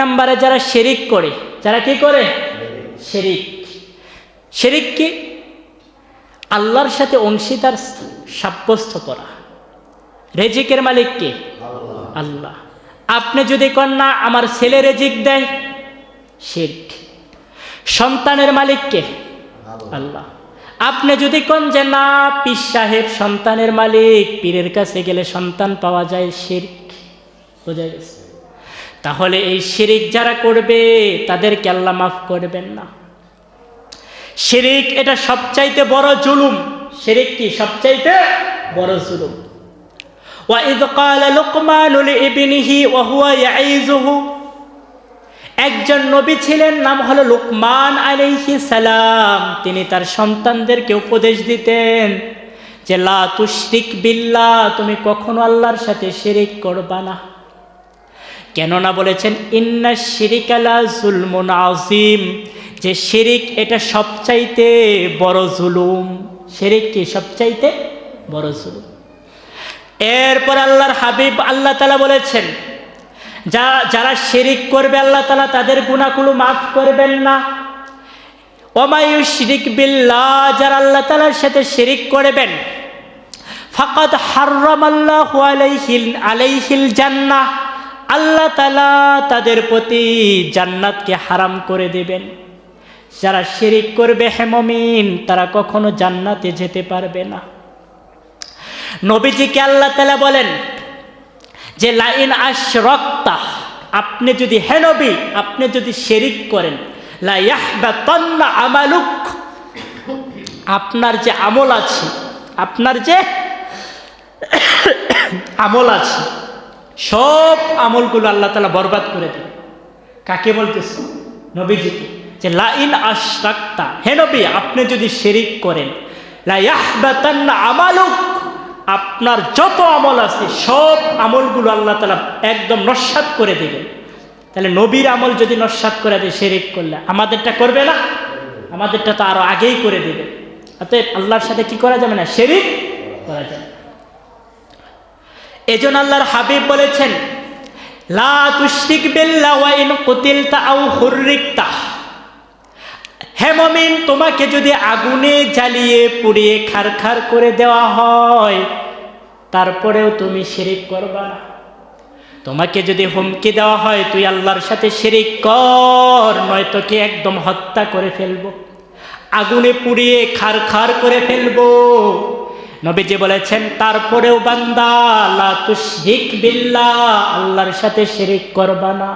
নম্বরে যারা শিরিক করে, যারা কি করে? শিরিক। শিরিক কি? আল্লাহর সাথে অংশীদার সাব্যস্ত করা। রেজিকের মালিক কে? আল্লাহ। আপনি যদি কন না আমার ছেলে রেজিক দেয়, শিরক। সন্তানের মালিক কে? আল্লাহ। আপনি যদি কোন যে না পীর সাহেব সন্তানের মালিক, পীরের কাছে গেলে সন্তান পাওয়া যায়, শিরক। বোঝা গেছে? তাহলে এই শিরিক যারা করবে তাদেরকে আল্লাহ মাফ করবেন না। শিরিক এটা সবচাইতে বড় জুলুম। শিরিক কি? সবচাইতে বড় জুলুম। وَإِذْ قَالَ لُقْمَانُ لِابْنِهِ وَهُوَ يَعِظُهُ, একজন নবী ছিলেন, নাম হলো লুকমান আলাইহিস সালাম। তিনি তার সন্তানদেরকে উপদেশ দিতেন যে লা তুশরিক বিল্লাহ, তুমি কখনো আল্লাহর সাথে শিরিক করবা না। কেননা বলেছেন ইন্নাশ শিরিকা লা যুলমুন আযীম, যে শিরিক এটা সবচাইতে বড় জুলুম। শিরিক কি? সবচাইতে বড় জুলুম। এরপর আল্লাহর হাবিব আল্লাহ তাআলা বলেছেন যারা শিরিক করবে আল্লাহ তাআলা তাদের গুনাহগুলো মাফ করবেন না। ওয়া ইউশরিক বিল্লাহ, যারা আল্লাহ তাআলার সাথে শিরিক করবেন, ফাকাদ হাররামাল্লাহু আলাইহিল জান্নাহ, আল্লাহ তাআলা তাদের প্রতি জান্নাতকে হারাম করে দেবেন। যারা শিরিক করবে হে মুমিন, তারা কখনো জান্নাতে যেতে পারবে না। নবীজিকে আল্লাহ তাআলা বলেন যে লাইন আশরাকতা, আপনি যদি, হে নবী আপনি যদি শিরিক করেন, লা ইয়াহবাতান্না আমালুক, আপনার যে আমল আছে, আপনার যে আমল আছে সব আমলগুলো আল্লাহ তাআলা বরবাদ করে দেন। কাকে বলতেছে? নবীজিকে। যে লাইন আশরাকতা, হে নবী আপনি যদি শিরিক করেন, লা ইয়াহবাতান্না আমালুক, আপনার যত আমল আছে সব আমলগুলো আল্লাহ তাআলা একদম নস্যাৎ করে দেবেন। তাহলে নবীর আমল যদি নস্যাৎ করে দেয় শিরিক করলে, আমাদেরটা করবে না? আমাদেরটা তো আরো আগেই করে দেবে। অতএব আল্লাহর সাথে কি করা যাবে না? শিরিক করা যাবে। এজন্য আল্লাহর হাবিব বলেছেন লা তুশরিক বিল্লাহ ওয়া ইন কুতিলতা আও হুররিকতা, হে মুমিন তোমাকে যদি আগুনে জ্বালিয়ে পুড়িয়ে খারখার করে দেওয়া হয় তারপরেও তুমি শিরিক করবা না। তোমাকে যদি হুমকি দেওয়া হয় তুই আল্লাহর সাথে শিরিক কর, নয়তো কি একদম হত্যা করে ফেলবো, আগুনে পুড়িয়ে খারখার করে ফেলবো, নবীজি বলেছেন তারপরেও বান্দা লা তুশরিক বিল্লাহ, আল্লাহর সাথে শিরিক করবা না।